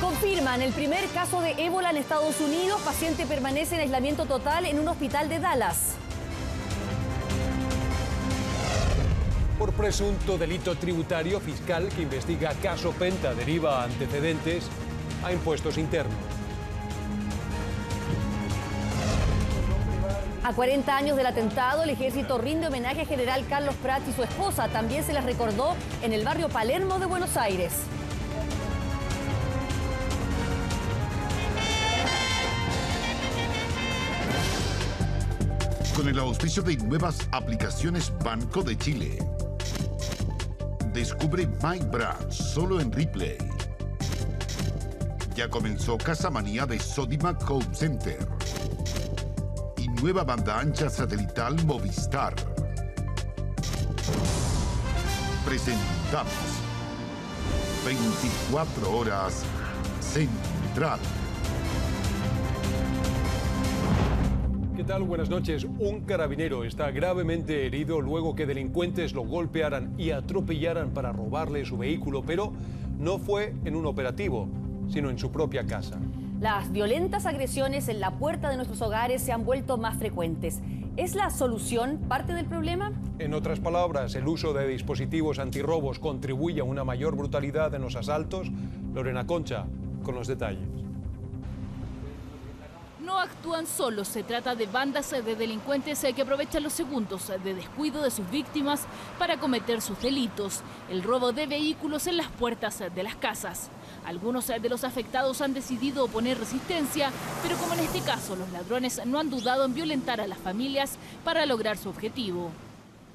Confirman el primer caso de ébola en Estados Unidos. Paciente permanece en aislamiento total en un hospital de Dallas. Por presunto delito tributario, fiscal que investiga caso Penta deriva antecedentes a impuestos internos. A 40 años del atentado, el ejército rinde homenaje a general Carlos Prats y su esposa. También se les recordó en el barrio Palermo de Buenos Aires. Con el auspicio de nuevas aplicaciones Banco de Chile. Descubre MyBrand solo en Ripley. Ya comenzó Casamanía de Sodimac Home Center. Y nueva banda ancha satelital Movistar. Presentamos 24 horas Central. ¿Qué tal? Buenas noches. Un carabinero está gravemente herido luego que delincuentes lo golpearan y atropellaran para robarle su vehículo, pero no fue en un operativo, sino en su propia casa. Las violentas agresiones en la puerta de nuestros hogares se han vuelto más frecuentes. ¿Es la solución parte del problema? En otras palabras, el uso de dispositivos antirrobos contribuye a una mayor brutalidad en los asaltos. Lorena Concha, con los detalles. No actúan solos, se trata de bandas de delincuentes que aprovechan los segundos de descuido de sus víctimas para cometer sus delitos. El robo de vehículos en las puertas de las casas. Algunos de los afectados han decidido oponer resistencia, pero como en este caso, los ladrones no han dudado en violentar a las familias para lograr su objetivo.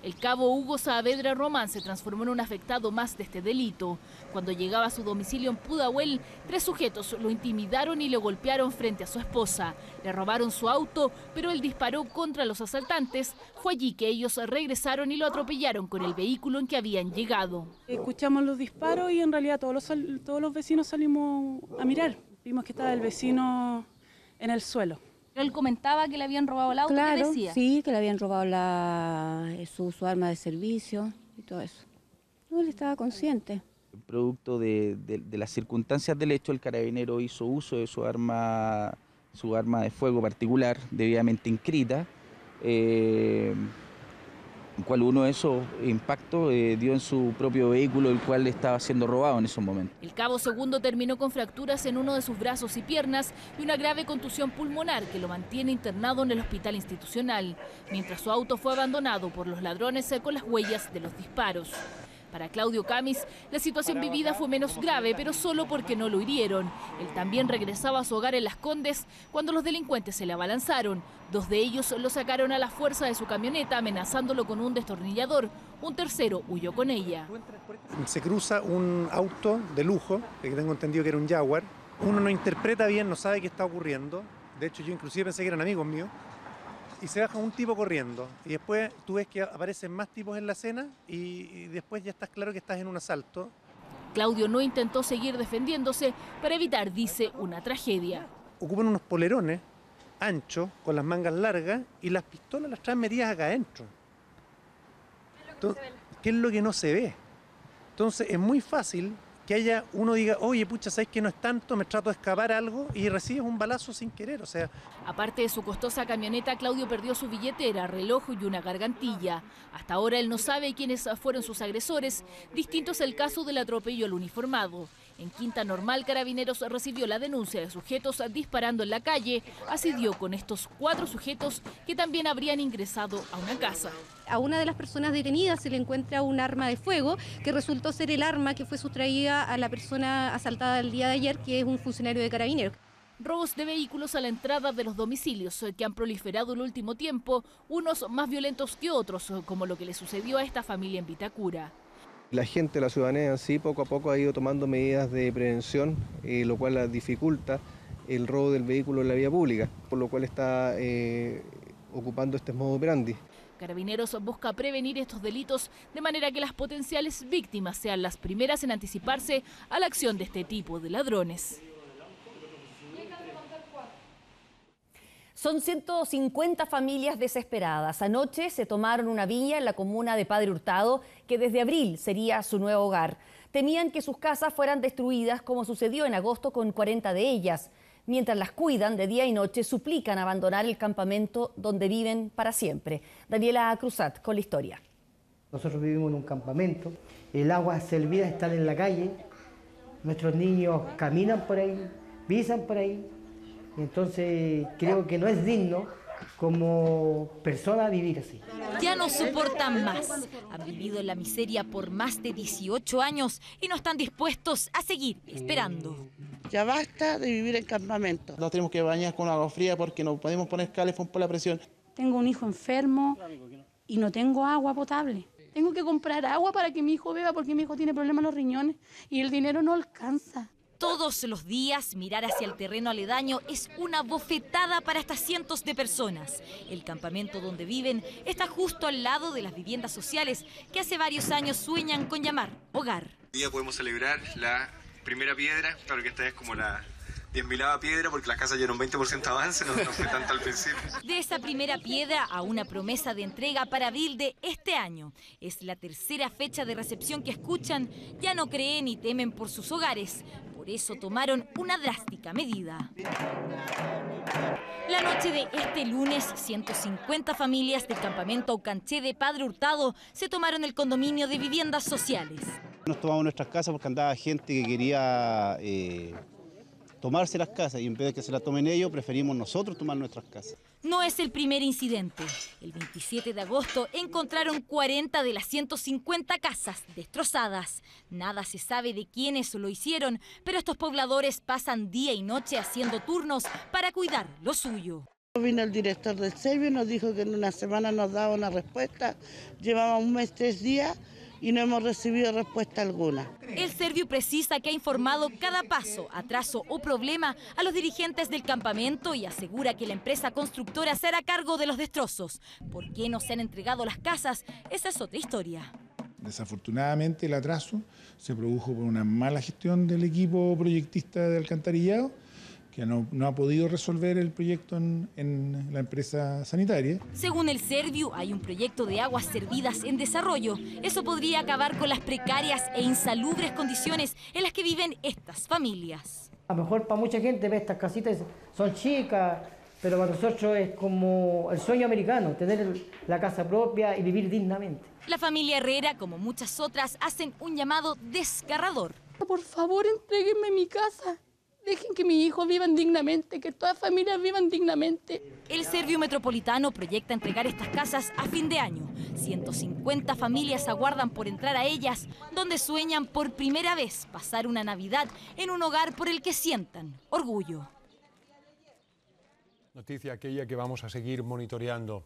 El cabo Hugo Saavedra Román se transformó en un afectado más de este delito. Cuando llegaba a su domicilio en Pudahuel, 3 sujetos lo intimidaron y le golpearon frente a su esposa. Le robaron su auto, pero él disparó contra los asaltantes. Fue allí que ellos regresaron y lo atropellaron con el vehículo en que habían llegado. Escuchamos los disparos y en realidad todos los vecinos salimos a mirar. Vimos que estaba el vecino en el suelo. Él comentaba que le habían robado el auto, claro, ¿qué decía? Sí, que le habían robado su arma de servicio y todo eso. No, él estaba consciente. Producto de las circunstancias del hecho, el carabinero hizo uso de su arma de fuego particular, debidamente inscrita, cual uno de esos impactos dio en su propio vehículo, el cual estaba siendo robado en esos momentos. El cabo segundo terminó con fracturas en uno de sus brazos y piernas y una grave contusión pulmonar que lo mantiene internado en el hospital institucional, mientras su auto fue abandonado por los ladrones con las huellas de los disparos. Para Claudio Camis, la situación vivida fue menos grave, pero solo porque no lo hirieron. Él también regresaba a su hogar en Las Condes cuando los delincuentes se le abalanzaron. 2 de ellos lo sacaron a la fuerza de su camioneta, amenazándolo con un destornillador. Un tercero huyó con ella. Se cruza un auto de lujo, que tengo entendido que era un Jaguar. Uno no interpreta bien, no sabe qué está ocurriendo. De hecho, yo inclusive pensé que eran amigos míos. Y se baja un tipo corriendo y después tú ves que aparecen más tipos en la escena y después ya estás claro que estás en un asalto. Claudio no intentó seguir defendiéndose para evitar, dice, una tragedia. Ocupan unos polerones anchos con las mangas largas y las pistolas las traen metidas acá adentro. ¿Qué es lo que no se ve? Entonces es muy fácil que haya uno diga, oye, pucha, ¿sabes que no es tanto? Me trato de escapar algo y recibes un balazo sin querer, o sea... Aparte de su costosa camioneta, Claudio perdió su billetera, reloj y una gargantilla. Hasta ahora él no sabe quiénes fueron sus agresores. Distinto es el caso del atropello al uniformado. En Quinta Normal, Carabineros recibió la denuncia de sujetos disparando en la calle. Así dio con estos 4 sujetos que también habrían ingresado a una casa. A una de las personas detenidas se le encuentra un arma de fuego que resultó ser el arma que fue sustraída a la persona asaltada el día de ayer, que es un funcionario de Carabineros. Robos de vehículos a la entrada de los domicilios que han proliferado el último tiempo, unos más violentos que otros, como lo que le sucedió a esta familia en Vitacura. La gente, la ciudadanía en sí, poco a poco ha ido tomando medidas de prevención, lo cual dificulta el robo del vehículo en la vía pública, por lo cual está ocupando este modo operandi. Carabineros busca prevenir estos delitos de manera que las potenciales víctimas sean las primeras en anticiparse a la acción de este tipo de ladrones. Son 150 familias desesperadas. Anoche se tomaron una viña en la comuna de Padre Hurtado, que desde abril sería su nuevo hogar. Temían que sus casas fueran destruidas, como sucedió en agosto con 40 de ellas. Mientras las cuidan de día y noche, suplican abandonar el campamento donde viven para siempre. Daniela Cruzat con la historia. Nosotros vivimos en un campamento, el agua servida está en la calle, nuestros niños caminan por ahí, pisan por ahí, entonces creo que no es digno como persona vivir así. Ya no soportan más. Han vivido en la miseria por más de 18 años y no están dispuestos a seguir esperando. Ya basta de vivir en campamento. Nos tenemos que bañar con agua fría porque no podemos poner calefón por la presión. Tengo un hijo enfermo y no tengo agua potable. Tengo que comprar agua para que mi hijo beba porque mi hijo tiene problemas en los riñones y el dinero no alcanza. Todos los días mirar hacia el terreno aledaño es una bofetada para estas cientos de personas. El campamento donde viven está justo al lado de las viviendas sociales que hace varios años sueñan con llamar hogar. Hoy día podemos celebrar la primera piedra, claro que esta es como la 10.000ª piedra porque las casas ya eran un 20% de avance, no fue tanto al principio. De esa primera piedra a una promesa de entrega para abril de este año. Es la tercera fecha de recepción que escuchan, ya no creen ni temen por sus hogares. Por eso tomaron una drástica medida. La noche de este lunes, 150 familias del campamento Aucanché de Padre Hurtado se tomaron el condominio de viviendas sociales. Nos tomamos nuestras casas porque andaba gente que quería tomarse las casas y en vez de que se las tomen ellos, preferimos nosotros tomar nuestras casas. No es el primer incidente. El 27 de agosto encontraron 40 de las 150 casas destrozadas. Nada se sabe de quiénes lo hicieron, pero estos pobladores pasan día y noche haciendo turnos para cuidar lo suyo. Vino el director del Servio y nos dijo que en una semana nos daba una respuesta. Llevaba un mes, 3 días. Y no hemos recibido respuesta alguna. El Servio precisa que ha informado cada paso, atraso o problema a los dirigentes del campamento y asegura que la empresa constructora se hará cargo de los destrozos. ¿Por qué no se han entregado las casas? Esa es otra historia. Desafortunadamente el atraso se produjo por una mala gestión del equipo proyectista de alcantarillado, que no ha podido resolver el proyecto en la empresa sanitaria. Según el Servio, hay un proyecto de aguas servidas en desarrollo. Eso podría acabar con las precarias e insalubres condiciones en las que viven estas familias. A lo mejor para mucha gente ve estas casitas son chicas, pero para nosotros es como el sueño americano, tener la casa propia y vivir dignamente. La familia Herrera, como muchas otras, hacen un llamado desgarrador. Por favor, entréguenme mi casa. Dejen que mis hijos vivan dignamente, que todas las familias vivan dignamente. El Servio Metropolitano proyecta entregar estas casas a fin de año. 150 familias aguardan por entrar a ellas, donde sueñan por primera vez pasar una Navidad en un hogar por el que sientan orgullo. Noticia aquella que vamos a seguir monitoreando.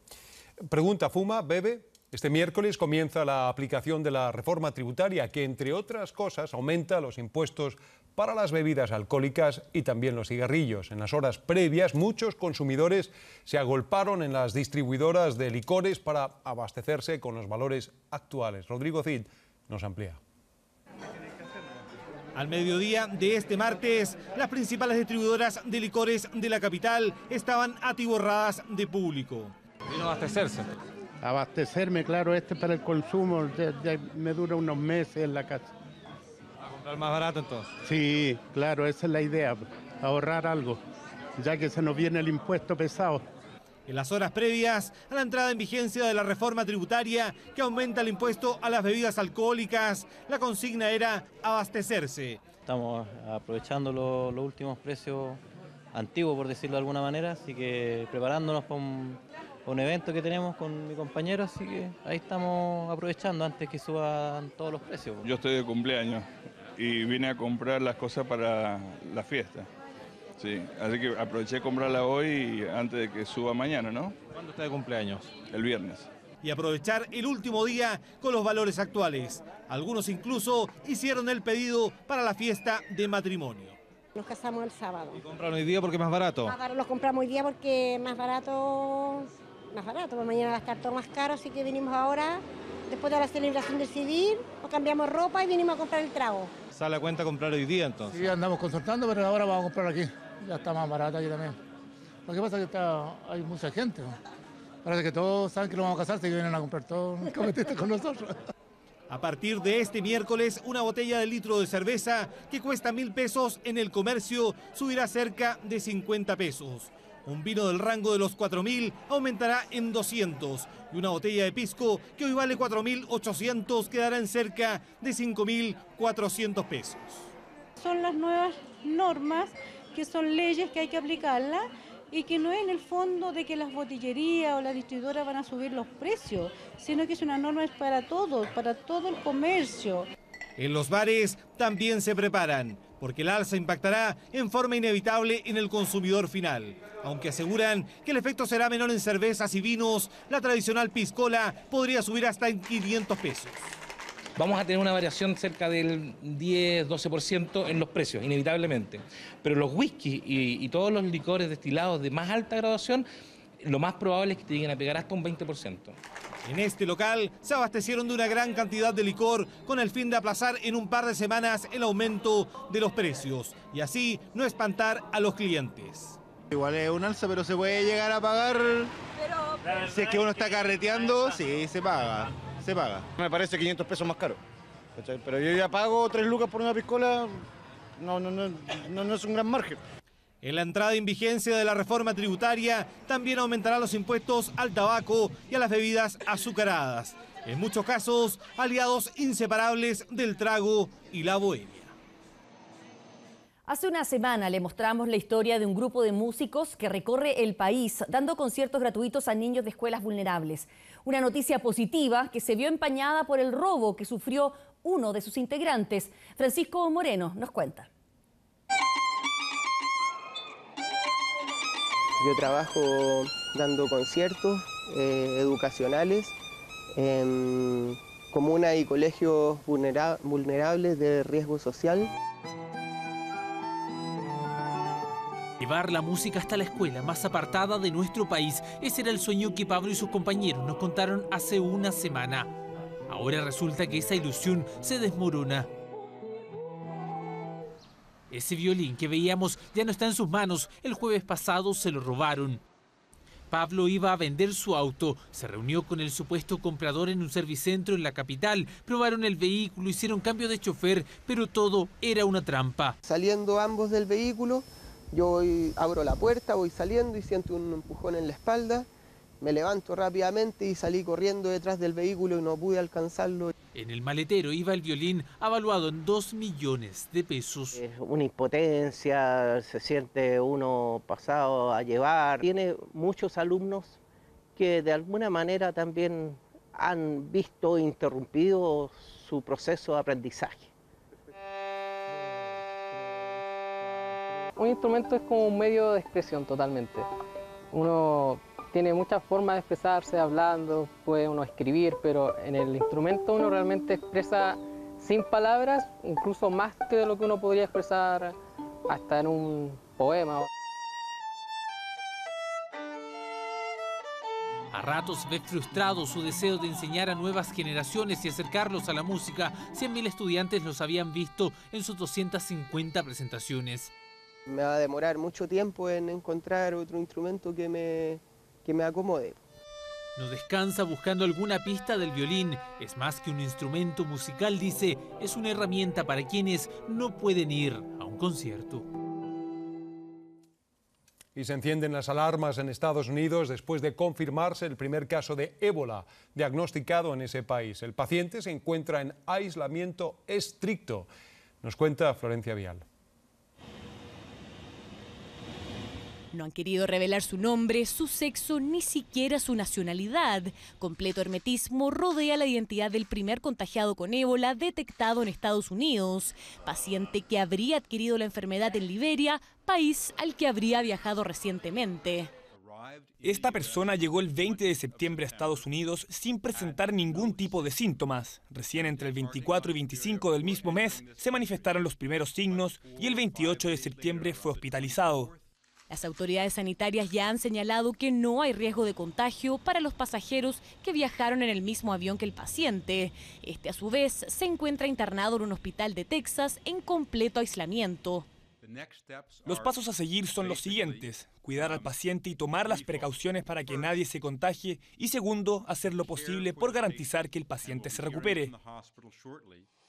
Pregunta, ¿fuma? ¿Bebe? Este miércoles comienza la aplicación de la reforma tributaria que, entre otras cosas, aumenta los impuestos para las bebidas alcohólicas y también los cigarrillos. En las horas previas, muchos consumidores se agolparon en las distribuidoras de licores para abastecerse con los valores actuales. Rodrigo Cid nos amplía. Al mediodía de este martes, las principales distribuidoras de licores de la capital estaban atiborradas de público. Vino a abastecerse. Abastecerme, claro, para el consumo, me dura unos meses en la casa. ¿A comprar más barato entonces? Sí, claro, esa es la idea, ahorrar algo, ya que se nos viene el impuesto pesado. En las horas previas a la entrada en vigencia de la reforma tributaria que aumenta el impuesto a las bebidas alcohólicas, la consigna era abastecerse. Estamos aprovechando los últimos precios antiguos, por decirlo de alguna manera, así que preparándonos para un evento que tenemos con mi compañero, así que ahí estamos aprovechando antes que suban todos los precios. Yo estoy de cumpleaños y vine a comprar las cosas para la fiesta. Sí, así que aproveché de comprarla hoy antes de que suba mañana, ¿no? ¿Cuándo está de cumpleaños? El viernes. Y aprovechar el último día con los valores actuales. Algunos incluso hicieron el pedido para la fiesta de matrimonio. Nos casamos el sábado. ¿Y compraron hoy día porque es más barato? Los compramos hoy día porque más barato, pues mañana va a estar todo más caro, así que vinimos ahora, después de la celebración del civil, nos cambiamos ropa y vinimos a comprar el trago. ¿Sale a cuenta comprar hoy día entonces? Sí, andamos consultando, pero ahora vamos a comprar aquí. Ya está más barata aquí también. Lo que pasa es que hay mucha gente. Parece que todos saben que lo vamos a casar, así que vienen a comprar todo con nosotros. A partir de este miércoles, una botella de litro de cerveza que cuesta 1.000 pesos en el comercio subirá cerca de 50 pesos. Un vino del rango de los 4.000 aumentará en 200 y una botella de pisco que hoy vale 4.800 quedará en cerca de 5.400 pesos. Son las nuevas normas, que son leyes que hay que aplicarlas y que no es en el fondo de que las botillerías o las distribuidoras van a subir los precios, sino que es una norma para todos, para todo el comercio. En los bares también se preparan, porque el alza impactará en forma inevitable en el consumidor final. Aunque aseguran que el efecto será menor en cervezas y vinos, la tradicional piscola podría subir hasta en 500 pesos. Vamos a tener una variación cerca del 10-12% en los precios, inevitablemente. Pero los whisky y todos los licores destilados de más alta graduación, lo más probable es que te lleguen a pegar hasta un 20%. En este local se abastecieron de una gran cantidad de licor con el fin de aplazar en un par de semanas el aumento de los precios y así no espantar a los clientes. Igual es un alza, pero se puede llegar a pagar. Si es que uno está carreteando, sí, se paga. Se paga. Me parece 500 pesos más caro. Pero yo ya pago 3 lucas por una piscola, no es un gran margen. En la entrada en vigencia de la reforma tributaria también aumentarán los impuestos al tabaco y a las bebidas azucaradas. En muchos casos, aliados inseparables del trago y la bohemia. Hace una semana le mostramos la historia de un grupo de músicos que recorre el país dando conciertos gratuitos a niños de escuelas vulnerables. Una noticia positiva que se vio empañada por el robo que sufrió uno de sus integrantes. Francisco Moreno nos cuenta. Yo trabajo dando conciertos educacionales en comunas y colegios vulnerables de riesgo social. Llevar la música hasta la escuela más apartada de nuestro país, ese era el sueño que Pablo y sus compañeros nos contaron hace una semana. Ahora resulta que esa ilusión se desmorona. Ese violín que veíamos ya no está en sus manos, el jueves pasado se lo robaron. Pablo iba a vender su auto, se reunió con el supuesto comprador en un servicentro en la capital, probaron el vehículo, hicieron cambio de chofer, pero todo era una trampa. Saliendo ambos del vehículo, yo abro la puerta, voy saliendo y siento un empujón en la espalda. Me levanto rápidamente y salí corriendo detrás del vehículo y no pude alcanzarlo. En el maletero iba el violín avaluado en 2 millones de pesos. Es una impotencia, se siente uno pasado a llevar. Tiene muchos alumnos que de alguna manera también han visto interrumpido su proceso de aprendizaje. Un instrumento es como un medio de expresión totalmente. Uno tiene muchas formas de expresarse, hablando, puede uno escribir, pero en el instrumento uno realmente expresa sin palabras, incluso más que de lo que uno podría expresar hasta en un poema. A ratos ve frustrado su deseo de enseñar a nuevas generaciones y acercarlos a la música. 100.000 estudiantes los habían visto en sus 250 presentaciones. Me va a demorar mucho tiempo en encontrar otro instrumento que me acomode. No descansa buscando alguna pista del violín. Es más que un instrumento musical, dice, es una herramienta para quienes no pueden ir a un concierto. Y se encienden las alarmas en Estados Unidos después de confirmarse el primer caso de ébola diagnosticado en ese país. El paciente se encuentra en aislamiento estricto. Nos cuenta Florencia Vial. No han querido revelar su nombre, su sexo, ni siquiera su nacionalidad. Completo hermetismo rodea la identidad del primer contagiado con ébola detectado en Estados Unidos. Paciente que habría adquirido la enfermedad en Liberia, país al que habría viajado recientemente. Esta persona llegó el 20 de septiembre a Estados Unidos sin presentar ningún tipo de síntomas. Recién entre el 24 y 25 del mismo mes se manifestaron los primeros signos y el 28 de septiembre fue hospitalizado. Las autoridades sanitarias ya han señalado que no hay riesgo de contagio para los pasajeros que viajaron en el mismo avión que el paciente. Este, a su vez, se encuentra internado en un hospital de Texas en completo aislamiento. Los pasos a seguir son los siguientes: cuidar al paciente y tomar las precauciones para que nadie se contagie, y segundo, hacer lo posible por garantizar que el paciente se recupere.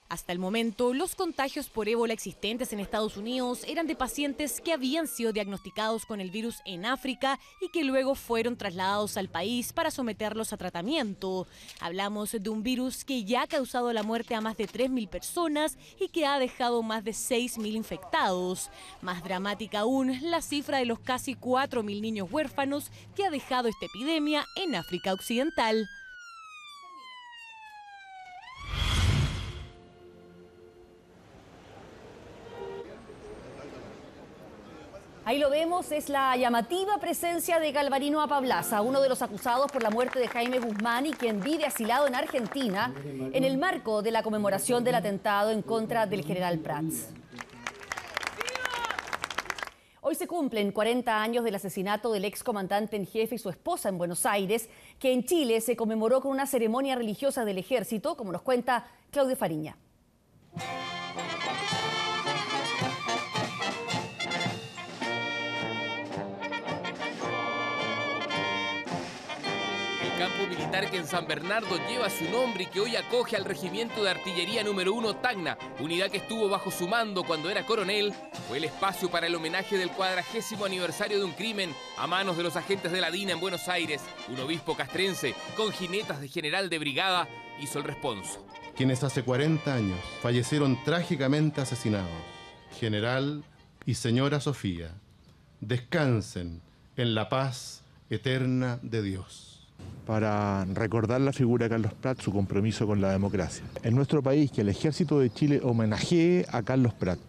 Hasta el momento, los contagios por ébola existentes en Estados Unidos eran de pacientes que habían sido diagnosticados con el virus en África y que luego fueron trasladados al país para someterlos a tratamiento. Hablamos de un virus que ya ha causado la muerte a más de 3.000 personas y que ha dejado más de 6.000 infectados. Más dramática aún, la cifra de los casi 4.000 niños huérfanos que ha dejado esta epidemia en África Occidental. Ahí lo vemos, es la llamativa presencia de Galvarino Apablaza, uno de los acusados por la muerte de Jaime Guzmán y quien vive asilado en Argentina en el marco de la conmemoración del atentado en contra del general Prats. Hoy se cumplen 40 años del asesinato del excomandante en jefe y su esposa en Buenos Aires, que en Chile se conmemoró con una ceremonia religiosa del ejército, como nos cuenta Claudio Fariña. El campo militar que en San Bernardo lleva su nombre y que hoy acoge al Regimiento de Artillería número 1 Tacna, unidad que estuvo bajo su mando cuando era coronel, fue el espacio para el homenaje del 40º aniversario de un crimen a manos de los agentes de la DINA en Buenos Aires. Un obispo castrense con jinetas de general de brigada hizo el responso. Quienes hace 40 años fallecieron trágicamente asesinados, general y señora Sofía, descansen en la paz eterna de Dios. Para recordar la figura de Carlos Prats, su compromiso con la democracia. En nuestro país, que el Ejército de Chile homenajee a Carlos Prats.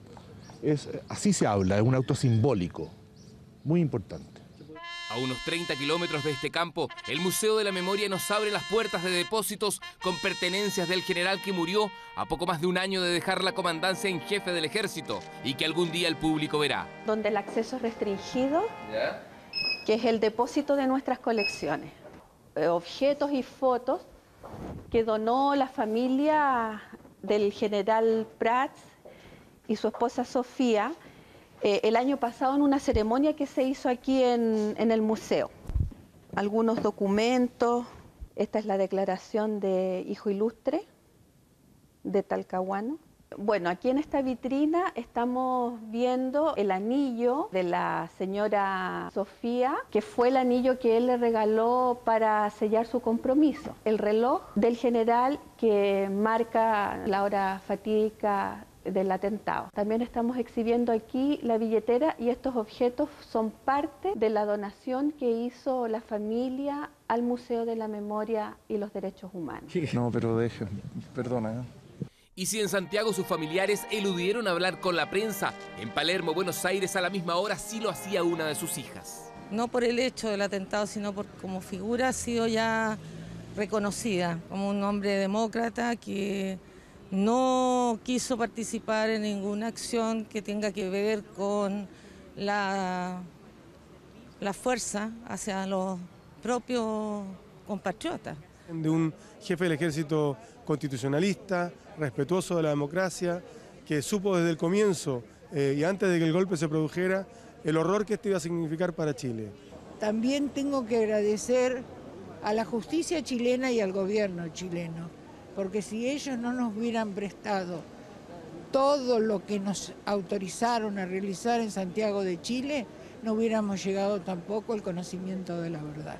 Así se habla, es un acto simbólico, muy importante. A unos 30 kilómetros de este campo, el Museo de la Memoria nos abre las puertas de depósitos con pertenencias del general que murió a poco más de un año de dejar la comandancia en jefe del ejército y que algún día el público verá. Donde el acceso es restringido, que es el depósito de nuestras colecciones. Objetos y fotos que donó la familia del general Prats y su esposa Sofía el año pasado en una ceremonia que se hizo aquí en el museo. Algunos documentos, esta es la declaración de hijo ilustre de Talcahuano. Bueno, aquí en esta vitrina estamos viendo el anillo de la señora Sofía, que fue el anillo que él le regaló para sellar su compromiso. El reloj del general que marca la hora fatídica del atentado. También estamos exhibiendo aquí la billetera y estos objetos son parte de la donación que hizo la familia al Museo de la Memoria y los Derechos Humanos. No, pero perdona. Y si en Santiago sus familiares eludieron hablar con la prensa, en Palermo, Buenos Aires, a la misma hora sí lo hacía una de sus hijas. No por el hecho del atentado, sino por como figura ha sido ya reconocida como un hombre demócrata que no quiso participar en ninguna acción que tenga que ver con la fuerza hacia los propios compatriotas. De un jefe del ejército constitucionalista, respetuoso de la democracia, que supo desde el comienzo y antes de que el golpe se produjera, el horror que esto iba a significar para Chile. También tengo que agradecer a la justicia chilena y al gobierno chileno, porque si ellos no nos hubieran prestado todo lo que nos autorizaron a realizar en Santiago de Chile, no hubiéramos llegado tampoco al conocimiento de la verdad.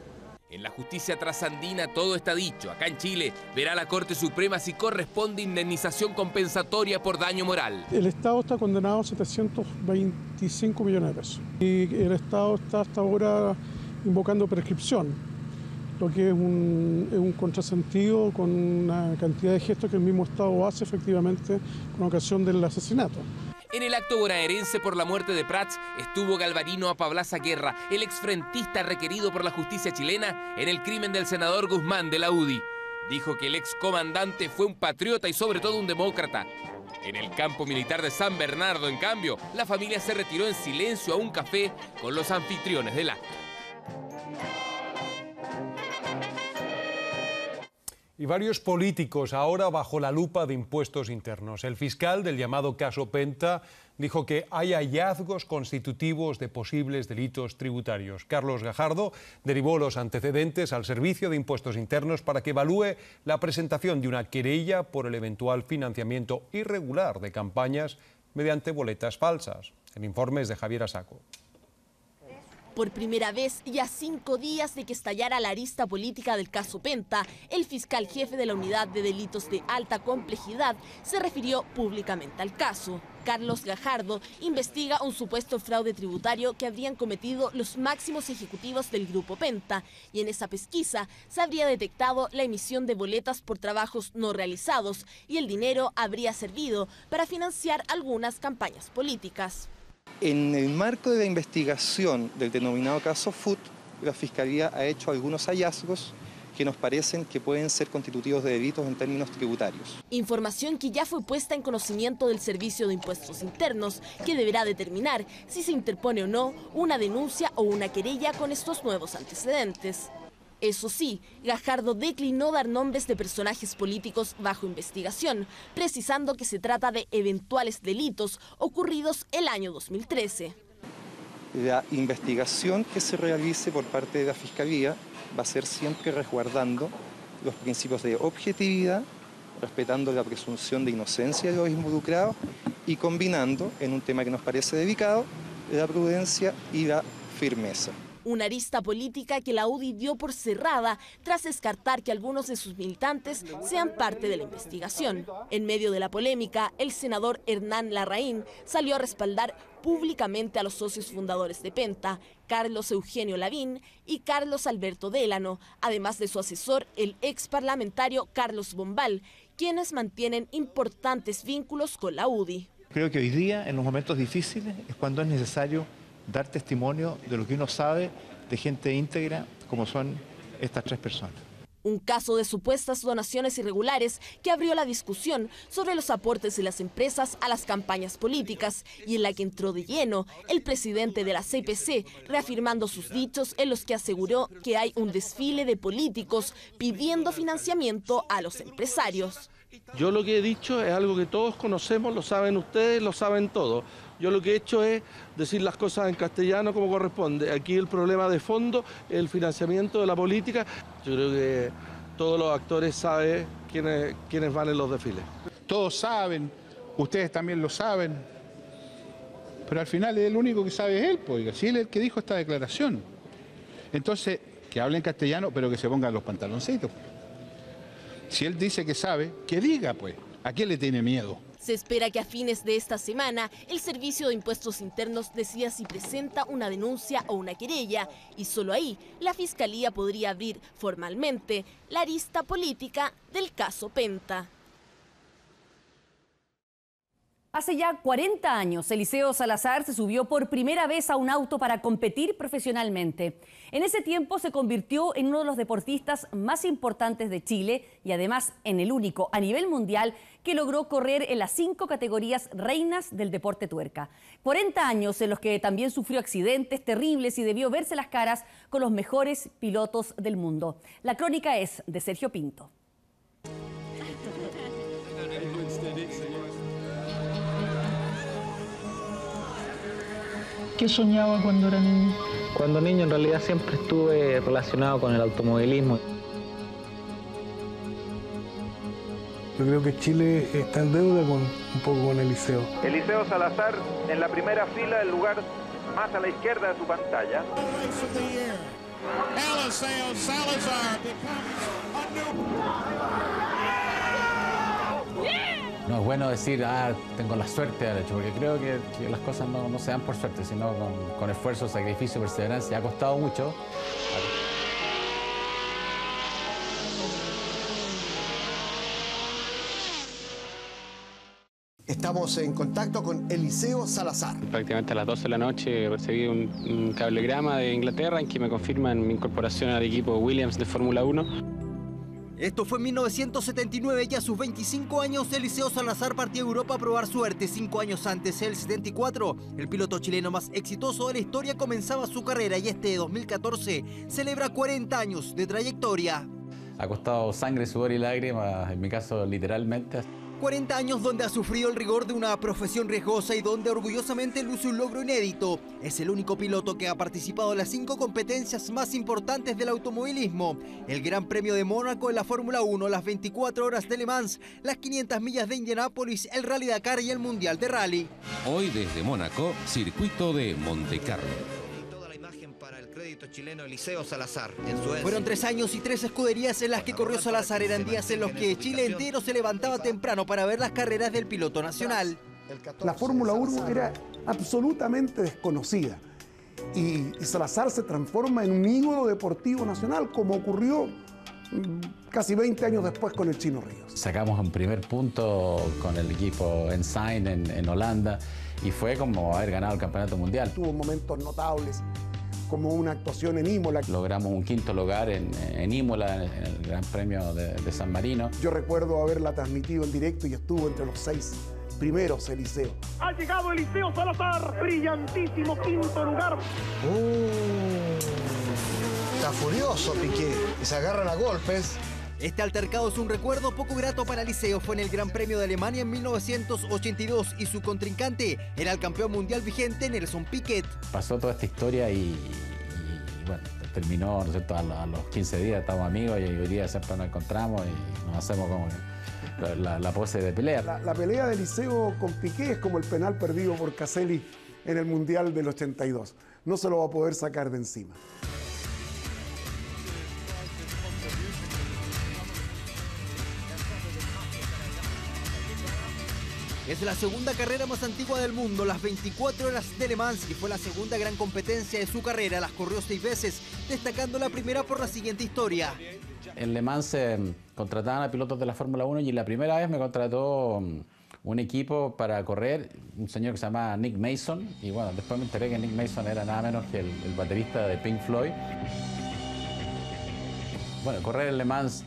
En la justicia trasandina todo está dicho. Acá en Chile verá la Corte Suprema si corresponde indemnización compensatoria por daño moral. El Estado está condenado a 725 millones de pesos. Y el Estado está hasta ahora invocando prescripción, lo que es un contrasentido con una cantidad de gestos que el mismo Estado hace efectivamente con ocasión del asesinato. En el acto bonaerense por la muerte de Prats estuvo Galvarino Apablaza Guerra, el exfrentista requerido por la justicia chilena en el crimen del senador Guzmán de la UDI. Dijo que el excomandante fue un patriota y sobre todo un demócrata. En el campo militar de San Bernardo, en cambio, la familia se retiró en silencio a un café con los anfitriones del acto. Y varios políticos ahora bajo la lupa de impuestos internos. El fiscal del llamado caso Penta dijo que hay hallazgos constitutivos de posibles delitos tributarios. Carlos Gajardo derivó los antecedentes al Servicio de Impuestos Internos para que evalúe la presentación de una querella por el eventual financiamiento irregular de campañas mediante boletas falsas. El informe es de Javier Asaco. Por primera vez y a 5 días de que estallara la arista política del caso Penta, el fiscal jefe de la Unidad de Delitos de Alta Complejidad se refirió públicamente al caso. Carlos Gajardo investiga un supuesto fraude tributario que habrían cometido los máximos ejecutivos del Grupo Penta, y en esa pesquisa se habría detectado la emisión de boletas por trabajos no realizados y el dinero habría servido para financiar algunas campañas políticas. En el marco de la investigación del denominado caso Foot, la Fiscalía ha hecho algunos hallazgos que nos parecen que pueden ser constitutivos de delitos en términos tributarios. Información que ya fue puesta en conocimiento del Servicio de Impuestos Internos, que deberá determinar si se interpone o no una denuncia o una querella con estos nuevos antecedentes. Eso sí, Gajardo declinó dar nombres de personajes políticos bajo investigación, precisando que se trata de eventuales delitos ocurridos el año 2013. La investigación que se realice por parte de la Fiscalía va a ser siempre resguardando los principios de objetividad, respetando la presunción de inocencia de los involucrados y combinando, en un tema que nos parece delicado, la prudencia y la firmeza. Una arista política que la UDI dio por cerrada tras descartar que algunos de sus militantes sean parte de la investigación. En medio de la polémica, el senador Hernán Larraín salió a respaldar públicamente a los socios fundadores de Penta, Carlos Eugenio Lavín y Carlos Alberto Délano, además de su asesor, el ex parlamentario Carlos Bombal, quienes mantienen importantes vínculos con la UDI. Creo que hoy día, en los momentos difíciles, es cuando es necesario dar testimonio de lo que uno sabe de gente íntegra como son estas 3 personas. Un caso de supuestas donaciones irregulares que abrió la discusión sobre los aportes de las empresas a las campañas políticas y en la que entró de lleno el presidente de la CPC, reafirmando sus dichos en los que aseguró que hay un desfile de políticos pidiendo financiamiento a los empresarios. Yo lo que he dicho es algo que todos conocemos, lo saben ustedes, lo saben todos. Yo lo que he hecho es decir las cosas en castellano como corresponde. Aquí el problema de fondo es el financiamiento de la política. Yo creo que todos los actores saben quiénes van en los desfiles. Todos saben, ustedes también lo saben, pero al final el único que sabe es él, pues, si él es el que dijo esta declaración. Entonces, que hable en castellano, pero que se pongan los pantaloncitos. Si él dice que sabe, que diga, pues. ¿A quién le tiene miedo? Se espera que a fines de esta semana el Servicio de Impuestos Internos decida si presenta una denuncia o una querella, y solo ahí la Fiscalía podría abrir formalmente la arista política del caso Penta. Hace ya 40 años, Eliseo Salazar se subió por primera vez a un auto para competir profesionalmente. En ese tiempo se convirtió en uno de los deportistas más importantes de Chile y además en el único a nivel mundial que logró correr en las 5 categorías reinas del deporte tuerca. 40 años en los que también sufrió accidentes terribles y debió verse las caras con los mejores pilotos del mundo. La crónica es de Sergio Pinto. ¿Qué soñaba cuando era niño? Cuando niño en realidad siempre estuve relacionado con el automovilismo. Yo creo que Chile está en deuda un poco con Eliseo. Eliseo Salazar en la primera fila, el lugar más a la izquierda de su pantalla. Eliseo Salazar No es bueno decir, tengo la suerte de haber hecho, porque creo que las cosas no se dan por suerte, sino con esfuerzo, sacrificio, perseverancia. Ha costado mucho. Estamos en contacto con Eliseo Salazar. Prácticamente a las 12 de la noche recibí un cablegrama de Inglaterra en que me confirman mi incorporación al equipo Williams de Fórmula 1. Esto fue en 1979 y a sus 25 años Eliseo Salazar partió a Europa a probar suerte. 5 años antes, el 74, el piloto chileno más exitoso de la historia comenzaba su carrera y este 2014 celebra 40 años de trayectoria. ha costado sangre, sudor y lágrimas, en mi caso literalmente. 40 años donde ha sufrido el rigor de una profesión riesgosa y donde orgullosamente luce un logro inédito. Es el único piloto que ha participado en las 5 competencias más importantes del automovilismo. El Gran Premio de Mónaco en la Fórmula 1, las 24 horas de Le Mans, las 500 millas de Indianápolis, el Rally Dakar y el Mundial de Rally. Hoy desde Mónaco, circuito de Montecarlo. Chileno Eliseo Salazar. Fueron 3 años y 3 escuderías en las que corrió Salazar. Eran días en los que Chile entero se levantaba temprano para ver las carreras del piloto nacional. La Fórmula 1 era absolutamente desconocida y Salazar se transforma en un ídolo deportivo nacional, como ocurrió casi 20 años después con el Chino Ríos. Sacamos un primer punto con el equipo Ensign en Holanda y fue como haber ganado el campeonato mundial. Tuvo momentos notables, como una actuación en Imola. Logramos un 5º lugar en Imola, en el Gran Premio de San Marino. Yo recuerdo haberla transmitido en directo y estuvo entre los 6 primeros Eliseo. Ha llegado Eliseo Salazar, brillantísimo 5º lugar. Está furioso Piqué y se agarran a golpes. Este altercado es un recuerdo poco grato para Eliseo. Fue en el Gran Premio de Alemania en 1982 y su contrincante era el campeón mundial vigente Nelson Piquet. Pasó toda esta historia y bueno, terminó, ¿no es cierto? A los 15 días estamos amigos y hoy día siempre nos encontramos y nos hacemos como la pose de pelea. La pelea de Eliseo con Piquet es como el penal perdido por Caselli en el Mundial del 82. No se lo va a poder sacar de encima. Es la segunda carrera más antigua del mundo, las 24 horas de Le Mans, y fue la segunda gran competencia de su carrera. Las corrió 6 veces, destacando la primera por la siguiente historia. En Le Mans contrataban a pilotos de la Fórmula 1 y la primera vez me contrató un equipo para correr, un señor que se llamaba Nick Mason, y bueno, después me enteré que Nick Mason era nada menos que el baterista de Pink Floyd. Bueno, correr en Le Mans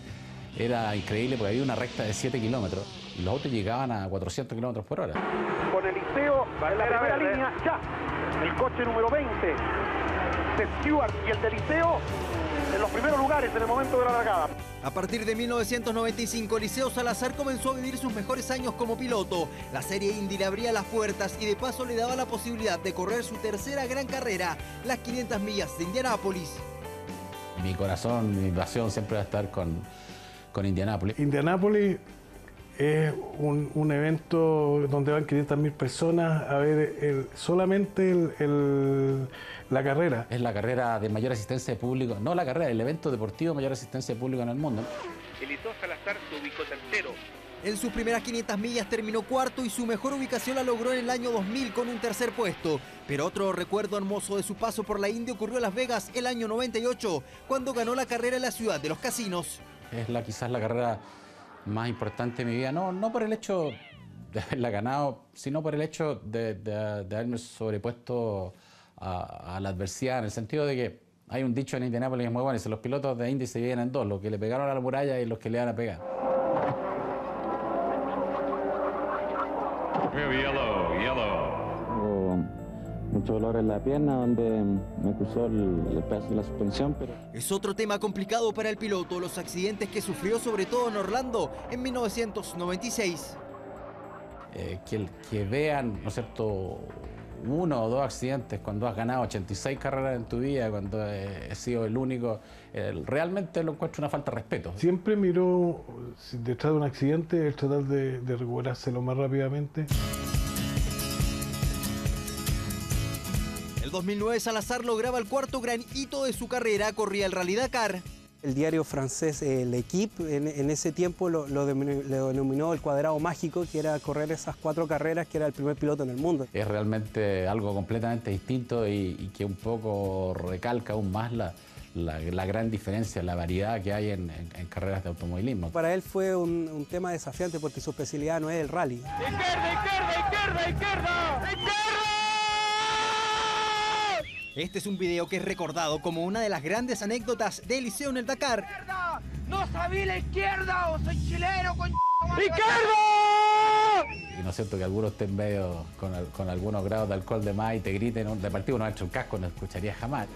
era increíble porque había una recta de 7 kilómetros y los autos llegaban a 400 kilómetros por hora. Con Eliseo en la primera línea, ya. El coche número 20 de Stewart y el de Eliseo en los primeros lugares en el momento de la largada. A partir de 1995, Eliseo Salazar comenzó a vivir sus mejores años como piloto. La serie Indy le abría las puertas y de paso le daba la posibilidad de correr su tercera gran carrera, las 500 millas de Indianápolis. Mi corazón, mi pasión siempre va a estar con Indianápolis. Indianápolis es un evento donde van 500.000 personas a ver solamente la carrera. Es la carrera de mayor asistencia de público, no la carrera, el evento deportivo de mayor asistencia de público en el mundo. Eliseo Salazar se ubicó tercero. En sus primeras 500 millas terminó cuarto y su mejor ubicación la logró en el año 2000 con un tercer puesto. Pero otro recuerdo hermoso de su paso por la Indy ocurrió en Las Vegas el año 98, cuando ganó la carrera en la ciudad de los casinos. Es quizás la carrera más importante de mi vida, no por el hecho de haberla ganado, sino por el hecho de haberme sobrepuesto a la adversidad, en el sentido de que hay un dicho en Indianápolis que es muy bueno, dice: los pilotos de Indy se dividen en dos, los que le pegaron a la muralla y los que le van a pegar. Hubo mucho dolor en la pierna donde me cruzó el pedazo de la suspensión. Es otro tema complicado para el piloto, los accidentes que sufrió sobre todo en Orlando en 1996. Que vean, ¿no es cierto?, 1 o 2 accidentes cuando has ganado 86 carreras en tu vida, cuando he sido el único, realmente lo encuentro una falta de respeto. Siempre miró detrás de un accidente el tratar de recuperarse lo más rápidamente. En 2009 Salazar lograba el cuarto gran hito de su carrera, corría el Rally Dakar. El diario francés L'Equipe en ese tiempo lo denominó el cuadrado mágico, que era correr esas 4 carreras, que era el primer piloto en el mundo. Es realmente algo completamente distinto y que un poco recalca aún más la gran diferencia, la variedad que hay en carreras de automovilismo. Para él fue un tema desafiante porque su especialidad no es el rally. ¡Izquierda, izquierda, izquierda, izquierda! ¡Izquierda! Este es un video que es recordado como una de las grandes anécdotas de Eliseo en el Dakar. ¡No sabí la izquierda o soy chileno con ¡izquierda! Y no es cierto que algunos estén medio con algunos grados de alcohol de más y te griten, de partido no ha hecho un casco, no escucharía jamás.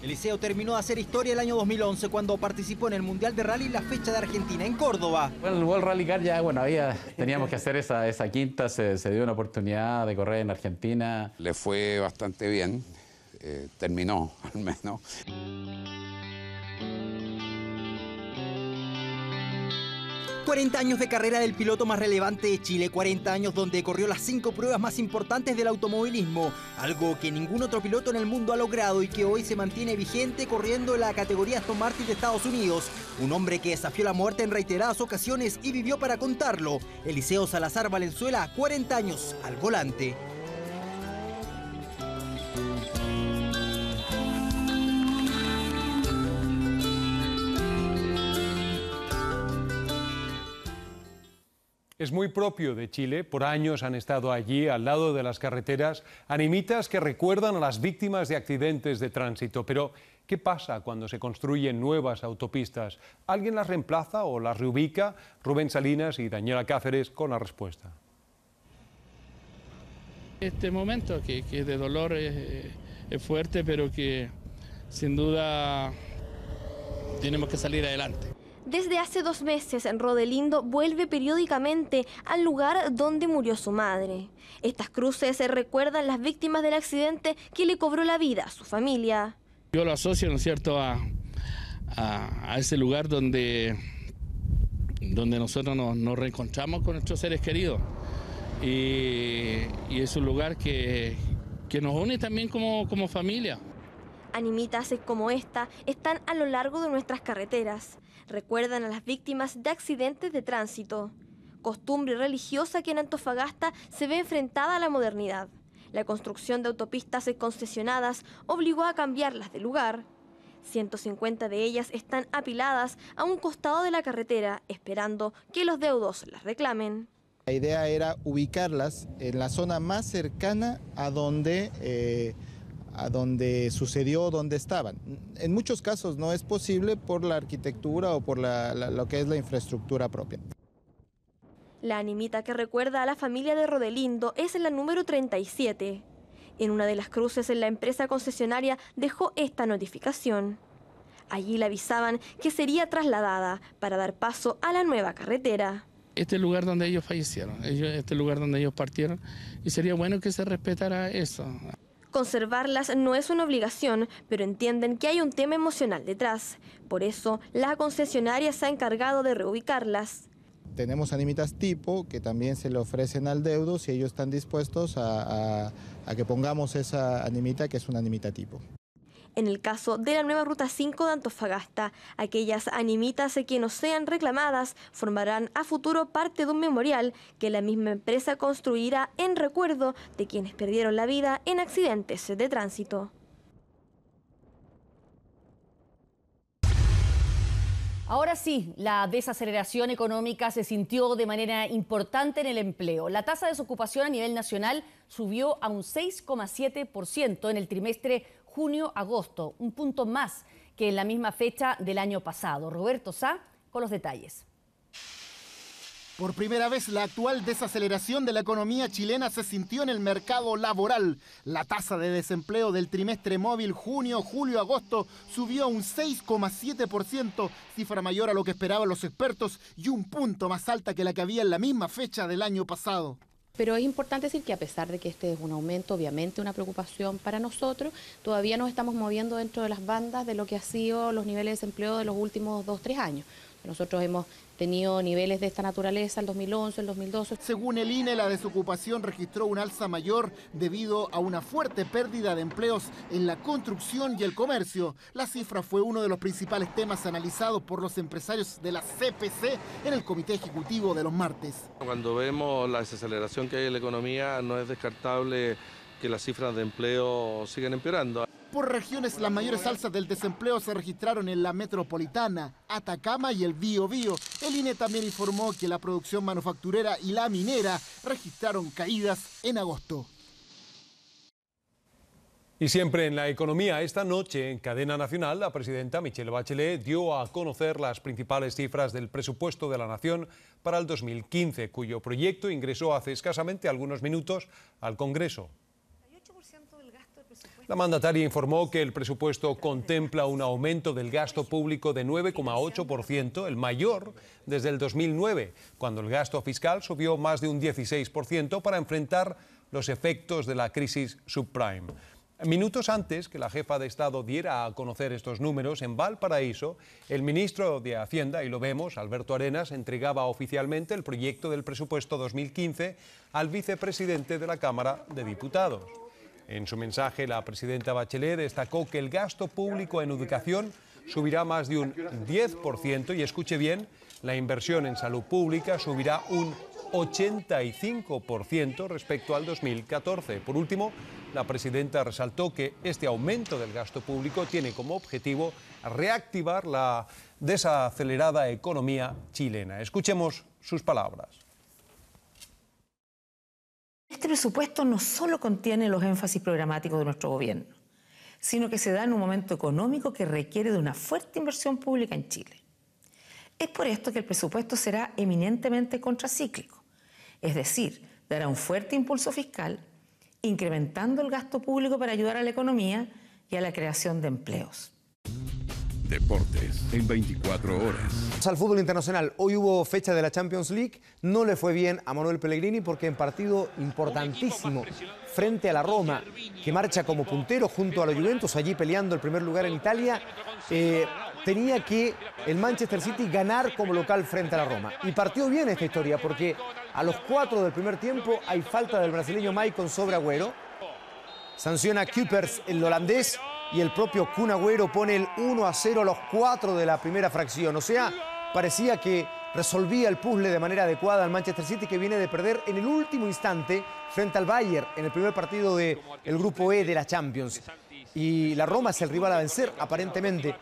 El Liceo terminó de hacer historia el año 2011 cuando participó en el Mundial de Rally la fecha de Argentina en Córdoba. Bueno, el World Rally Car ya, bueno, teníamos que hacer esa quinta, se dio una oportunidad de correr en Argentina. Le fue bastante bien, terminó al menos. ...40 años de carrera del piloto más relevante de Chile, 40 años donde corrió las 5 pruebas más importantes del automovilismo, algo que ningún otro piloto en el mundo ha logrado y que hoy se mantiene vigente corriendo en la categoría Aston Martin de Estados Unidos. Un hombre que desafió la muerte en reiteradas ocasiones y vivió para contarlo. Eliseo Salazar Valenzuela, 40 años al volante. Es muy propio de Chile, por años han estado allí, al lado de las carreteras, animitas que recuerdan a las víctimas de accidentes de tránsito. Pero, ¿qué pasa cuando se construyen nuevas autopistas? ¿Alguien las reemplaza o las reubica? Rubén Salinas y Daniela Cáceres con la respuesta. Este momento que de dolor es fuerte, pero que sin duda tenemos que salir adelante. Desde hace 2 meses, Rodelindo vuelve periódicamente al lugar donde murió su madre. Estas cruces recuerdan las víctimas del accidente que le cobró la vida a su familia. Yo lo asocio, ¿no es cierto?, a ese lugar donde nosotros nos reencontramos con nuestros seres queridos. Y es un lugar que nos une también como familia. Animitas como esta están a lo largo de nuestras carreteras. Recuerdan a las víctimas de accidentes de tránsito. Costumbre religiosa que en Antofagasta se ve enfrentada a la modernidad. La construcción de autopistas concesionadas obligó a cambiarlas de lugar. 150 de ellas están apiladas a un costado de la carretera, esperando que los deudos las reclamen. La idea era ubicarlas en la zona más cercana a donde sucedió, donde estaban. En muchos casos no es posible por la arquitectura o por lo que es la infraestructura propia. La animita que recuerda a la familia de Rodelindo es la número 37. En una de las cruces la empresa concesionaria dejó esta notificación. Allí le avisaban que sería trasladada para dar paso a la nueva carretera. Este es el lugar donde ellos fallecieron, este es el lugar donde ellos partieron y sería bueno que se respetara eso. Conservarlas no es una obligación, pero entienden que hay un tema emocional detrás. Por eso, la concesionaria se ha encargado de reubicarlas. Tenemos animitas tipo que también se le ofrecen al deudo si ellos están dispuestos a que pongamos esa animita que es una animita tipo. En el caso de la nueva Ruta 5 de Antofagasta, aquellas animitas que no sean reclamadas formarán a futuro parte de un memorial que la misma empresa construirá en recuerdo de quienes perdieron la vida en accidentes de tránsito. Ahora sí, la desaceleración económica se sintió de manera importante en el empleo. La tasa de desocupación a nivel nacional subió a un 6,7% en el trimestre junio-agosto, un punto más que en la misma fecha del año pasado. Roberto Sá con los detalles. Por primera vez, la actual desaceleración de la economía chilena se sintió en el mercado laboral. La tasa de desempleo del trimestre móvil junio, julio, agosto subió a un 6,7%, cifra mayor a lo que esperaban los expertos y un punto más alta que la que había en la misma fecha del año pasado. Pero es importante decir que a pesar de que este es un aumento, obviamente una preocupación para nosotros, todavía nos estamos moviendo dentro de las bandas de lo que ha sido los niveles de desempleo de los últimos 2-3 años. Nosotros hemos tenido niveles de esta naturaleza el 2011, el 2012. Según el INE, la desocupación registró un alza mayor debido a una fuerte pérdida de empleos en la construcción y el comercio. La cifra fue uno de los principales temas analizados por los empresarios de la CPC en el Comité Ejecutivo de los martes. Cuando vemos la desaceleración que hay en la economía, no es descartable que las cifras de empleo sigan empeorando. Por regiones, las mayores alzas del desempleo se registraron en la metropolitana, Atacama y el Biobío. El INE también informó que la producción manufacturera y la minera registraron caídas en agosto. Y siempre en la economía, esta noche en cadena nacional, la presidenta Michelle Bachelet dio a conocer las principales cifras del presupuesto de la Nación para el 2015, cuyo proyecto ingresó hace escasamente algunos minutos al Congreso. La mandataria informó que el presupuesto contempla un aumento del gasto público de 9,8%, el mayor desde el 2009, cuando el gasto fiscal subió más de un 16% para enfrentar los efectos de la crisis subprime. Minutos antes que la jefa de Estado diera a conocer estos números, en Valparaíso, el ministro de Hacienda, y lo vemos, Alberto Arenas, entregaba oficialmente el proyecto del presupuesto 2015 al vicepresidente de la Cámara de Diputados. En su mensaje, la presidenta Bachelet destacó que el gasto público en educación subirá más de un 10% y, escuche bien, la inversión en salud pública subirá un 85% respecto al 2014. Por último, la presidenta resaltó que este aumento del gasto público tiene como objetivo reactivar la desacelerada economía chilena. Escuchemos sus palabras. Este presupuesto no solo contiene los énfasis programáticos de nuestro gobierno, sino que se da en un momento económico que requiere de una fuerte inversión pública en Chile. Es por esto que el presupuesto será eminentemente contracíclico, es decir, dará un fuerte impulso fiscal, incrementando el gasto público para ayudar a la economía y a la creación de empleos. Deportes en 24 horas. Al fútbol internacional, hoy hubo fecha de la Champions League, no le fue bien a Manuel Pellegrini porque en partido importantísimo frente a la Roma, que marcha como puntero junto a la Juventus, allí peleando el primer lugar en Italia, tenía que el Manchester City ganar como local frente a la Roma. Y partió bien esta historia porque a los 4 del primer tiempo hay falta del brasileño Maicon sobre Agüero, sanciona Kuipers, el holandés, y el propio Kun Agüero pone el 1-0 a los 4 de la primera fracción. O sea, parecía que resolvía el puzzle de manera adecuada al Manchester City, que viene de perder en el último instante frente al Bayern en el primer partido del grupo E de la Champions. Y la Roma es el rival a vencer, aparentemente.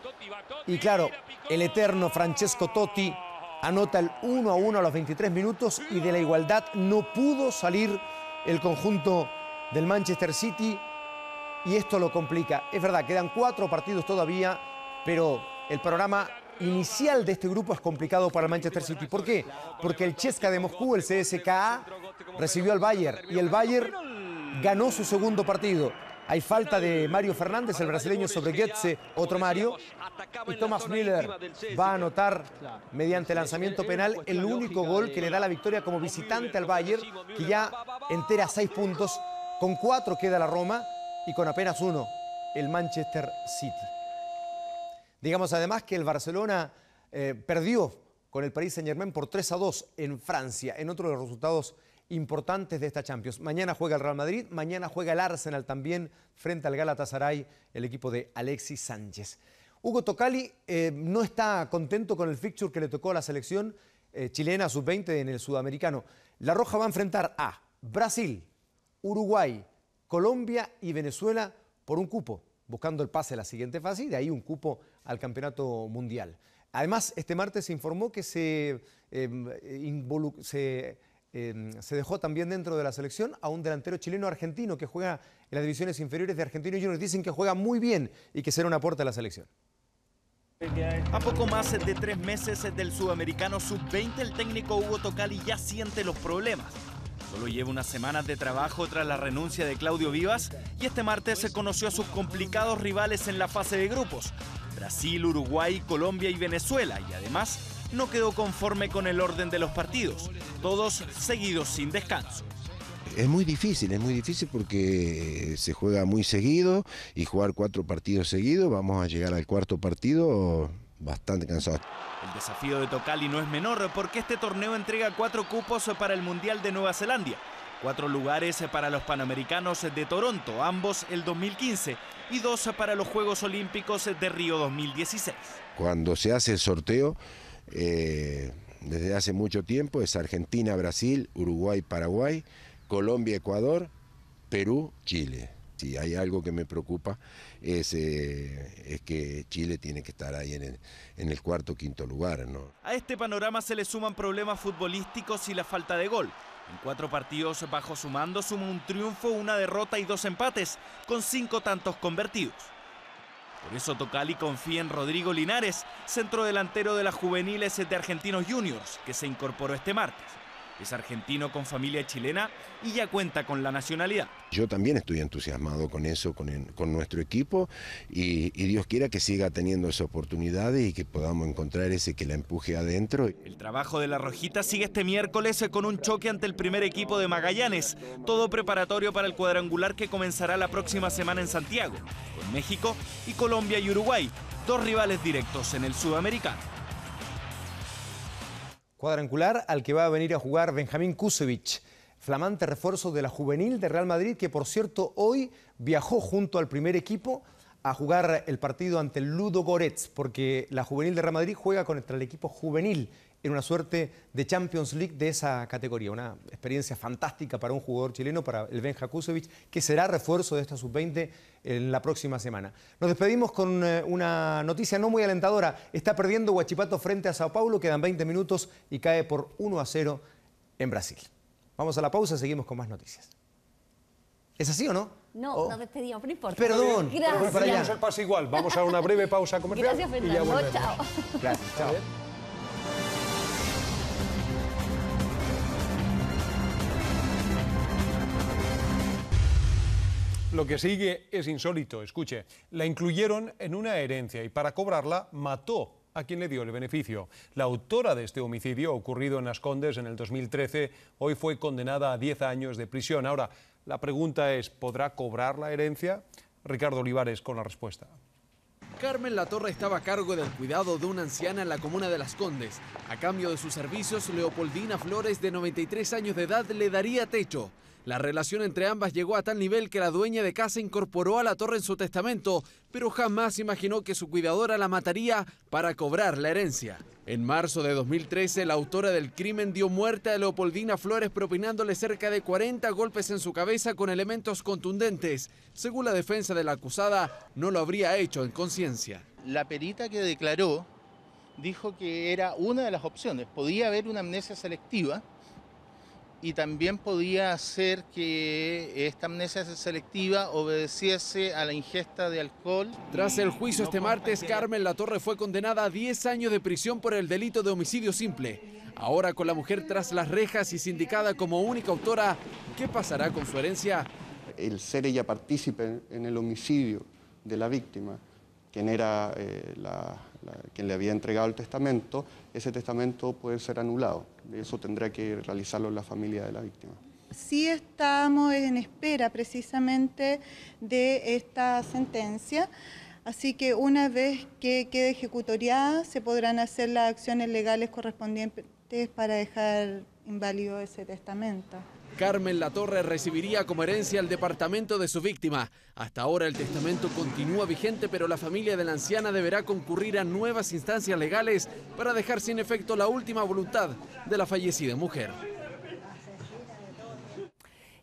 Y claro, el eterno Francesco Totti anota el 1-1 a los 23 minutos y de la igualdad no pudo salir el conjunto del Manchester City. Y esto lo complica. Es verdad, quedan 4 partidos todavía, pero el panorama inicial de este grupo es complicado para el Manchester City. ¿Por qué? Porque el CSKA de Moscú, el CSKA, recibió al Bayern y el Bayern ganó su segundo partido. Hay falta de Mario Fernández, el brasileño, sobre Goetze, otro Mario. Y Thomas Müller va a anotar mediante lanzamiento penal el único gol que le da la victoria como visitante al Bayern, que ya entera 6 puntos. Con 4 queda la Roma y con apenas 1 el Manchester City. Digamos además que el Barcelona perdió con el Paris Saint-Germain por 3-2 en Francia, en otro de los resultados importantes de esta Champions. Mañana juega el Real Madrid, mañana juega el Arsenal también frente al Galatasaray, el equipo de Alexis Sánchez. Hugo Tocali no está contento con el fixture que le tocó a la selección chilena sub-20 en el Sudamericano. La Roja va a enfrentar a Brasil, Uruguay, Colombia y Venezuela por un cupo, buscando el pase a la siguiente fase y de ahí un cupo al Campeonato Mundial. Además, este martes se informó que se dejó también dentro de la selección a un delantero chileno-argentino que juega en las divisiones inferiores de Argentinos Juniors. Dicen que juega muy bien y que será un aporte a la selección. A poco más de 3 meses del Sudamericano Sub-20, el técnico Hugo Tocali ya siente los problemas. Solo lleva unas semanas de trabajo tras la renuncia de Claudio Vivas y este martes se conoció a sus complicados rivales en la fase de grupos: Brasil, Uruguay, Colombia y Venezuela, y además no quedó conforme con el orden de los partidos, todos seguidos sin descanso. Es muy difícil porque se juega muy seguido y jugar 4 partidos seguidos, vamos a llegar al 4.º partido bastante cansado. El desafío de Tocali no es menor porque este torneo entrega 4 cupos para el Mundial de Nueva Zelanda, 4 lugares para los Panamericanos de Toronto, ambos el 2015, y 2 para los Juegos Olímpicos de Río 2016. Cuando se hace el sorteo, desde hace mucho tiempo, es Argentina, Brasil, Uruguay, Paraguay, Colombia, Ecuador, Perú, Chile. Si hay algo que me preocupa es que Chile tiene que estar ahí en el 4.º, 5.º lugar, ¿no? A este panorama se le suman problemas futbolísticos y la falta de gol. En 4 partidos bajo su mando suma un triunfo, 1 derrota y 2 empates, con 5 tantos convertidos. Por eso Tocali confía en Rodrigo Linares, centrodelantero de las juveniles de Argentinos Juniors, que se incorporó este martes. Es argentino con familia chilena y ya cuenta con la nacionalidad. Yo también estoy entusiasmado con eso, con nuestro equipo y Dios quiera que siga teniendo esas oportunidades y que podamos encontrar ese que la empuje adentro. El trabajo de la Rojita sigue este miércoles con un choque ante el primer equipo de Magallanes, todo preparatorio para el cuadrangular que comenzará la próxima semana en Santiago, con México y Colombia y Uruguay, dos rivales directos en el Sudamericano. Cuadrangular al que va a venir a jugar Benjamín Kusevich, flamante refuerzo de la juvenil de Real Madrid, que por cierto hoy viajó junto al primer equipo a jugar el partido ante el Ludogorets, porque la juvenil de Real Madrid juega contra el equipo juvenil en una suerte de Champions League de esa categoría. Una experiencia fantástica para un jugador chileno, para el Benja Kusevich, que será refuerzo de esta sub-20 en la próxima semana. Nos despedimos con una noticia no muy alentadora. Está perdiendo Huachipato frente a Sao Paulo, quedan 20 minutos y cae por 1-0 en Brasil. Vamos a la pausa, seguimos con más noticias. ¿Es así o no? No, nos despedimos, pero no importa. Perdón. Gracias. Para allá. El pase igual. Vamos a una breve pausa comercial. Gracias, y ya Fernando. volvemos. Chao. Gracias, chao. Lo que sigue es insólito, escuche. La incluyeron en una herencia y para cobrarla mató a quien le dio el beneficio. La autora de este homicidio, ocurrido en Las Condes en el 2013, hoy fue condenada a 10 años de prisión. Ahora, la pregunta es, ¿podrá cobrar la herencia? Ricardo Olivares con la respuesta. Carmen Latorre estaba a cargo del cuidado de una anciana en la comuna de Las Condes. A cambio de sus servicios, Leopoldina Flores, de 93 años de edad, le daría techo. La relación entre ambas llegó a tal nivel que la dueña de casa incorporó a Latorre en su testamento, pero jamás imaginó que su cuidadora la mataría para cobrar la herencia. En marzo de 2013, la autora del crimen dio muerte a Leopoldina Flores propinándole cerca de 40 golpes en su cabeza con elementos contundentes. Según la defensa de la acusada, no lo habría hecho en conciencia. La perita que declaró dijo que era una de las opciones. Podía haber una amnesia selectiva y también podía ser que esta amnesia selectiva obedeciese a la ingesta de alcohol. Tras el juicio este martes, Carmen Latorre fue condenada a 10 años de prisión por el delito de homicidio simple. Ahora, con la mujer tras las rejas y sindicada como única autora, ¿qué pasará con su herencia? El ser ella partícipe en el homicidio de la víctima, quien era quien le había entregado el testamento, ese testamento puede ser anulado. Eso tendrá que realizarlo la familia de la víctima. Sí estamos en espera precisamente de esta sentencia, así que una vez que quede ejecutoriada se podrán hacer las acciones legales correspondientes para dejar inválido ese testamento. Carmen Latorre recibiría como herencia el departamento de su víctima. Hasta ahora el testamento continúa vigente, pero la familia de la anciana deberá concurrir a nuevas instancias legales para dejar sin efecto la última voluntad de la fallecida mujer.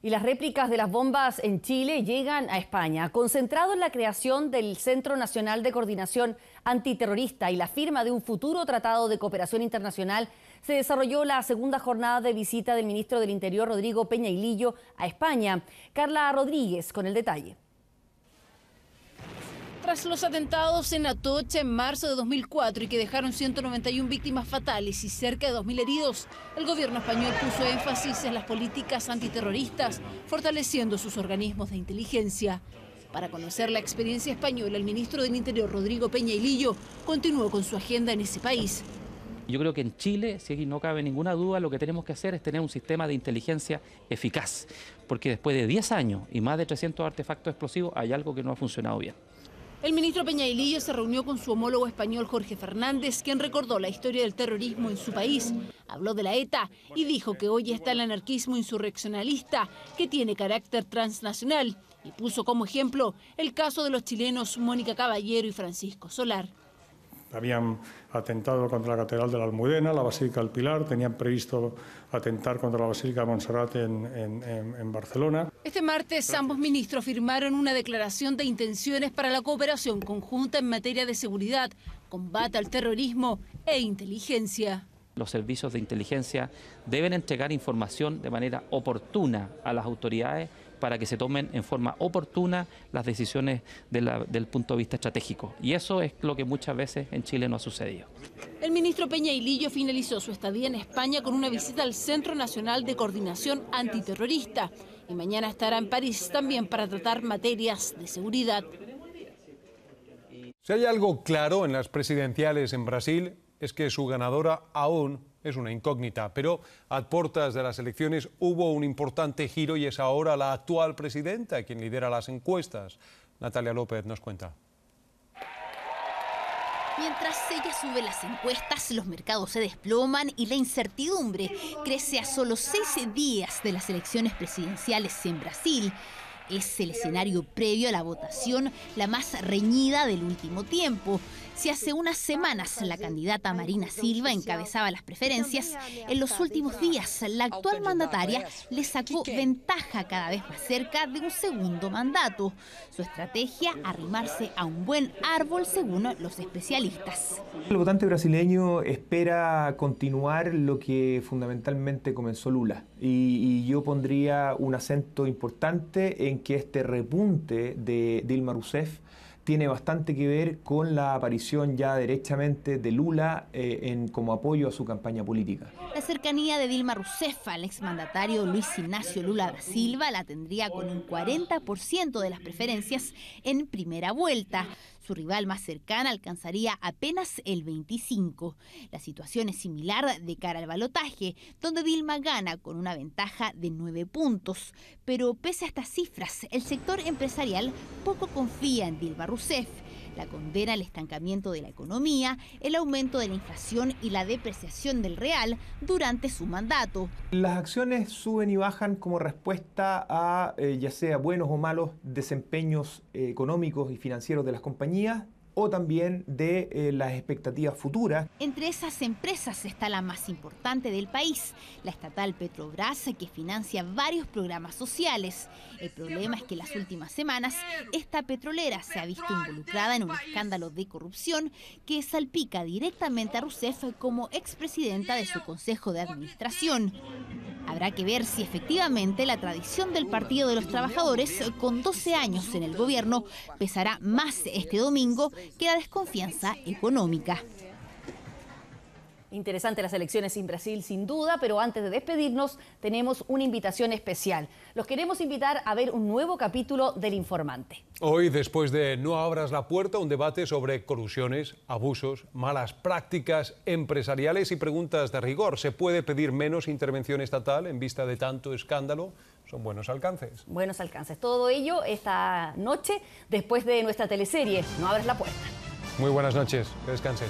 Y las réplicas de las bombas en Chile llegan a España. Concentrado en la creación del Centro Nacional de Coordinación Antiterrorista y la firma de un futuro tratado de cooperación internacional, se desarrolló la segunda jornada de visita del ministro del Interior, Rodrigo Peñailillo, a España. Carla Rodríguez con el detalle. Tras los atentados en Atocha en marzo de 2004 y que dejaron 191 víctimas fatales y cerca de 2.000 heridos, el gobierno español puso énfasis en las políticas antiterroristas, fortaleciendo sus organismos de inteligencia. Para conocer la experiencia española, el ministro del Interior, Rodrigo Peñailillo, continuó con su agenda en ese país. Yo creo que en Chile, si no cabe ninguna duda, lo que tenemos que hacer es tener un sistema de inteligencia eficaz, porque después de 10 años y más de 300 artefactos explosivos hay algo que no ha funcionado bien. El ministro Peñailillo se reunió con su homólogo español Jorge Fernández, quien recordó la historia del terrorismo en su país. Habló de la ETA y dijo que hoy está el anarquismo insurreccionalista, que tiene carácter transnacional, y puso como ejemplo el caso de los chilenos Mónica Caballero y Francisco Solar. Habían atentado contra la Catedral de la Almudena, la Basílica del Pilar, tenían previsto atentar contra la Basílica de Montserrat en Barcelona. Este martes ambos ministros firmaron una declaración de intenciones para la cooperación conjunta en materia de seguridad, combate al terrorismo e inteligencia. Los servicios de inteligencia deben entregar información de manera oportuna a las autoridades para que se tomen en forma oportuna las decisiones del punto de vista estratégico. Y eso es lo que muchas veces en Chile no ha sucedido. El ministro Peña Hilillo finalizó su estadía en España con una visita al Centro Nacional de Coordinación Antiterrorista y mañana estará en París también para tratar materias de seguridad. Si hay algo claro en las presidenciales en Brasil es que su ganadora aún es una incógnita, pero a puertas de las elecciones hubo un importante giro y es ahora la actual presidenta quien lidera las encuestas. Natalia López nos cuenta. Mientras ella sube las encuestas, los mercados se desploman y la incertidumbre crece a solo 6 días de las elecciones presidenciales en Brasil. Es el escenario previo a la votación la más reñida del último tiempo. Si hace unas semanas la candidata Marina Silva encabezaba las preferencias, en los últimos días la actual mandataria le sacó ventaja cada vez más cerca de un segundo mandato. Su estrategia, arrimarse a un buen árbol según los especialistas. El votante brasileño espera continuar lo que fundamentalmente comenzó Lula y yo pondría un acento importante en que este repunte de Dilma Rousseff tiene bastante que ver con la aparición ya derechamente de Lula como apoyo a su campaña política. La cercanía de Dilma Rousseff al exmandatario Luis Ignacio Lula da Silva la tendría con un 40% de las preferencias en primera vuelta. Su rival más cercana alcanzaría apenas el 25%. La situación es similar de cara al balotaje, donde Dilma gana con una ventaja de 9 puntos. Pero pese a estas cifras, el sector empresarial poco confía en Dilma Rousseff. La condena al estancamiento de la economía, el aumento de la inflación y la depreciación del real durante su mandato. Las acciones suben y bajan como respuesta a ya sea buenos o malos desempeños económicos y financieros de las compañías o también de las expectativas futuras. Entre esas empresas está la más importante del país, la estatal Petrobras, que financia varios programas sociales. El problema es que en las últimas semanas esta petrolera se ha visto involucrada en un escándalo de corrupción que salpica directamente a Rousseff como expresidenta de su Consejo de Administración. Habrá que ver si efectivamente la tradición del Partido de los Trabajadores, con 12 años en el gobierno, pesará más este domingo que la desconfianza económica. Interesante las elecciones en Brasil, sin duda, pero antes de despedirnos tenemos una invitación especial. Los queremos invitar a ver un nuevo capítulo del Informante. Hoy, después de No abras la puerta, un debate sobre colusiones, abusos, malas prácticas empresariales y preguntas de rigor. ¿Se puede pedir menos intervención estatal en vista de tanto escándalo? Son buenos alcances. Buenos alcances. Todo ello esta noche, después de nuestra teleserie No abras la puerta. Muy buenas noches. Que descansen.